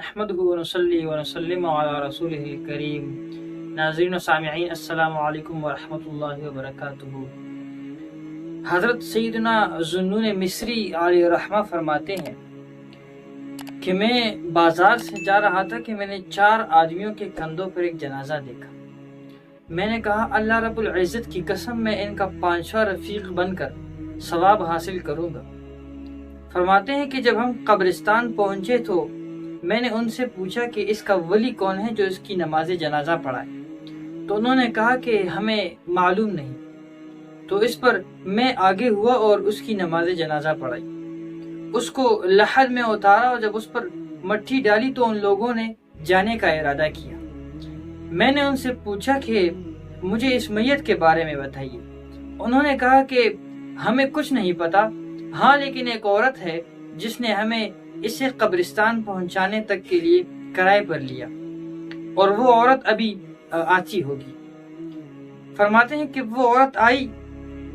نحمده ونصلي ونسلم على رسوله الكريم. ناظرین و سامعین، السلام علیکم ورحمۃ اللہ وبرکاتہ. حضرت سیدنا ذوالنون مصری علیہ الرحمہ فرماتے ہیں کہ میں بازار سے جا رہا تھا کہ میں نے 4 آدمیوں کے کندھوں پر ایک جنازہ دیکھا. میں نے کہا اللہ رب العزت کی قسم میں ان کا 5واں رفیق بن کر ثواب حاصل کروں گا. فرماتے ہیں کہ جب ہم قبرستان پہنچے تو میں نے ان سے پوچھا کہ اس کا ولی کون ہے جو اس کی نماز جنازہ پڑھائے. تو انہوں نے کہا کہ ہمیں معلوم نہیں. تو اس پر میں آگے ہوا اور اس کی نماز جنازہ پڑھائی. اس کو لحد میں اتارا اور جب اس پر مٹی ڈالی تو ان لوگوں نے جانے کا ارادہ کیا. میں نے ان سے پوچھا کہ مجھے اس میت کے بارے میں بتائیے. انہوں نے کہا کہ ہمیں کچھ نہیں پتا، ہاں لیکن ایک عورت ہے جس نے ہمیں اسے قبرستان پہنچانے تک کے لیے کرائے پر لیا اور وہ عورت ابھی آتی ہوگی. فرماتے ہیں کہ وہ عورت آئی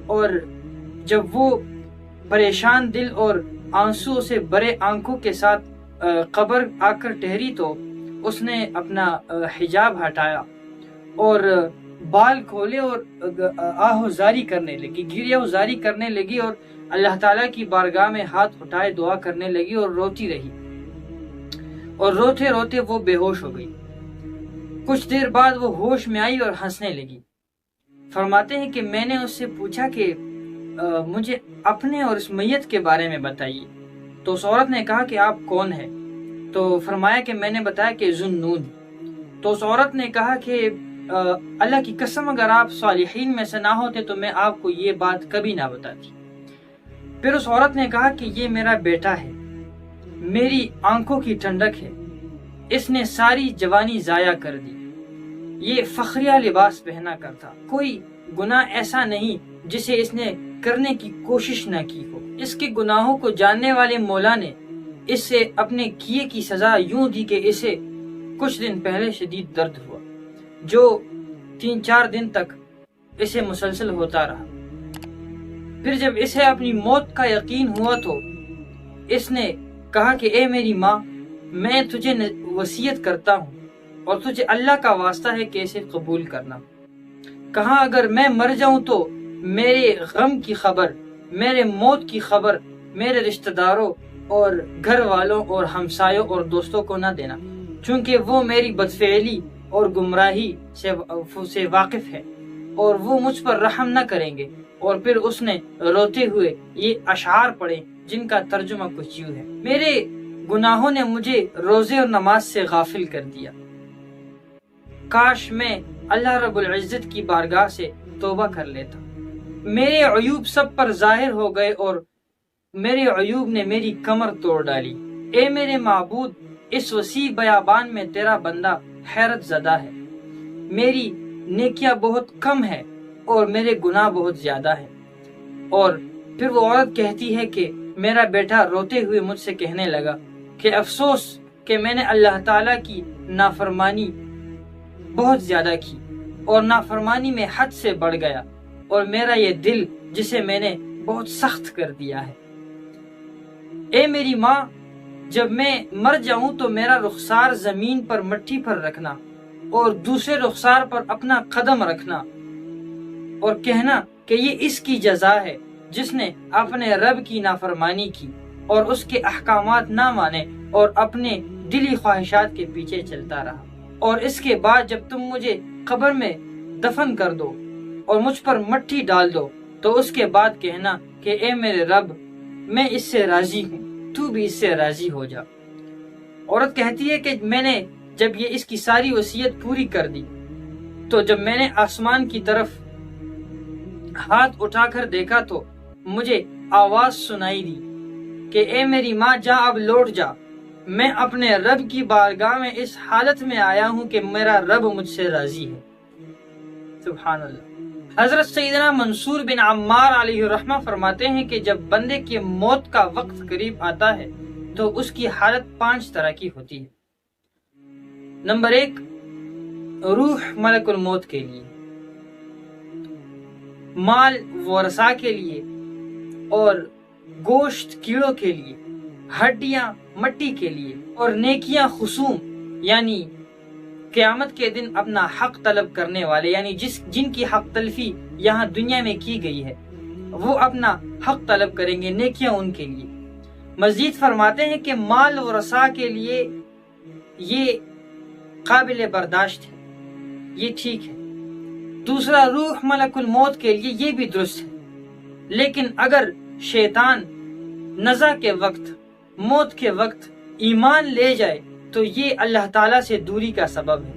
اور جب وہ پریشان دل اور آنسو سے بڑے آنکھوں کے ساتھ قبر آ کر ٹھہری تو اس نے اپنا حجاب ہٹایا اور بال کھولے اور آہوزاری کرنے لگی، گریہوزاری کرنے لگی اور اللہ تعالیٰ کی بارگاہ میں ہاتھ اٹھائے دعا کرنے لگی اور روتی رہی اور روتے روتے وہ بے ہوش ہو گئی. کچھ دیر بعد وہ ہوش میں آئی اور ہنسنے لگی. فرماتے ہیں کہ میں نے اس سے پوچھا کہ مجھے اپنے اور اس میت کے بارے میں بتائیے. تو اس عورت نے کہا کہ آپ کون ہیں؟ تو فرمایا کہ میں نے بتایا کہ ذوالنون. تو اس عورت نے کہا کہ اللہ کی قسم اگر آپ صالحین میں سے نہ ہوتے تو میں آپ کو یہ بات کبھی نہ بتاتی. پھر اس عورت نے کہا کہ یہ میرا بیٹا ہے، میری آنکھوں کی ٹھنڈک ہے، اس نے ساری جوانی ضائع کر دی. یہ فخریہ لباس پہنا کرتا، کوئی گناہ ایسا نہیں جسے اس نے کرنے کی کوشش نہ کی ہو. اس کے گناہوں کو جاننے والے مولا نے اس سے اپنے کیے کی سزا یوں دی کہ اسے کچھ دن پہلے شدید درد ہوا جو 3-4 دن تک اسے مسلسل ہوتا رہا. پھر جب اسے اپنی موت کا یقین ہوا تو اس نے کہا کہ اے میری ماں، میں تجھے وصیت کرتا ہوں اور تجھے اللہ کا واسطہ ہے کہ اسے قبول کرنا. کہا اگر میں مر جاؤں تو میرے غم کی خبر، میرے موت کی خبر میرے رشتہ داروں اور گھر والوں اور ہمسایوں اور دوستوں کو نہ دینا، چونکہ وہ میری بدفعلی اور گمراہی سے واقف ہے اور وہ مجھ پر رحم نہ کریں گے. اور پھر اس نے روتے ہوئے یہ اشعار پڑھے جن کا ترجمہ کچھ یوں ہے: میرے گناہوں نے مجھے روزے اور نماز سے غافل کر دیا، کاش میں اللہ رب العزت کی بارگاہ سے توبہ کر لیتا. میرے عیوب سب پر ظاہر ہو گئے اور میرے عیوب نے میری کمر توڑ ڈالی. اے میرے معبود، اس وسیع بیابان میں تیرا بندہ حیرت زدہ ہے. میری نیکیاں بہت کم ہے اور میرے گناہ بہت زیادہ ہیں. اور پھر وہ عورت کہتی ہے کہ میرا بیٹا روتے ہوئے مجھ سے کہنے لگا کہ افسوس کہ میں نے اللہ تعالیٰ کی نافرمانی بہت زیادہ کی اور نافرمانی میں حد سے بڑھ گیا اور میرا یہ دل جسے میں نے بہت سخت کر دیا ہے. اے میری ماں، جب میں مر جاؤں تو میرا رخسار زمین پر مٹی پر رکھنا اور دوسرے رخسار پر اپنا قدم رکھنا اور کہنا کہ یہ اس کی جزا ہے جس نے اپنے رب کی نافرمانی کی اور اس کے احکامات نہ مانے اور اپنے دلی خواہشات کے پیچھے چلتا رہا. اور اس کے بعد جب تم مجھے قبر میں دفن کر دو اور مجھ پر مٹی ڈال دو تو اس کے بعد کہنا کہ اے میرے رب، میں اس سے راضی ہوں، تو بھی اس سے راضی ہو جا. عورت کہتی ہے کہ میں نے جب یہ اس کی ساری وصیت پوری کر دی تو جب میں نے آسمان کی طرف ہاتھ اٹھا کر دیکھا تو مجھے آواز سنائی دی کہ اے میری ماں، جا اب لوٹ جا، میں اپنے رب کی بارگاہ میں اس حالت میں آیا ہوں کہ میرا رب مجھ سے راضی ہے. سبحان اللہ. حضرت سیدنا منصور بن عمار علیہ الرحمہ فرماتے ہیں کہ جب بندے کی موت کا وقت قریب آتا ہے تو اس کی حالت 5 طرح کی ہوتی ہے. نمبر 1، روح ملک الموت کے لیے، مال ورثاء کے لیے اور گوشت کیڑوں کے لیے، ہڈیاں مٹی کے لیے، اور نیکیاں خصوم یعنی قیامت کے دن اپنا حق طلب کرنے والے، یعنی جن کی حق تلفی یہاں دنیا میں کی گئی ہے وہ اپنا حق طلب کریں گے، نیکیاں ان کے لیے۔ مزید فرماتے ہیں کہ مال و رسا کے لیے یہ قابل برداشت ہے، یہ ٹھیک ہے۔ دوسرا، روح ملک الموت کے لیے یہ بھی درست ہے، لیکن اگر شیطان نزع کے وقت، موت کے وقت ایمان لے جائے تو یہ اللہ تعالیٰ سے دوری کا سبب ہے،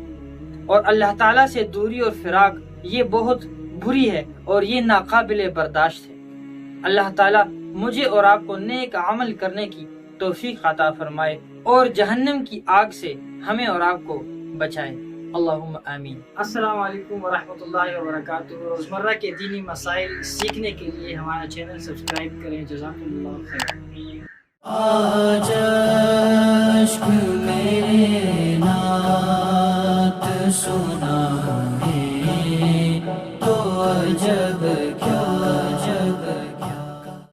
اور اللہ تعالیٰ سے دوری اور فراق یہ بہت بری ہے اور یہ ناقابل برداشت ہے۔ اللہ تعالیٰ مجھے اور آپ کو نیک عمل کرنے کی توفیق عطا فرمائے اور جہنم کی آگ سے ہمیں اور آپ کو بچائے، اللہم آمین۔ السلام علیکم ورحمۃ اللہ وبرکاتہ۔ روزمرہ کے دینی مسائل سیکھنے کے لیے ہمارا چینل سبسکرائب کریں، جزاکم اللہ خیر۔ آج اشک میرے نعت سن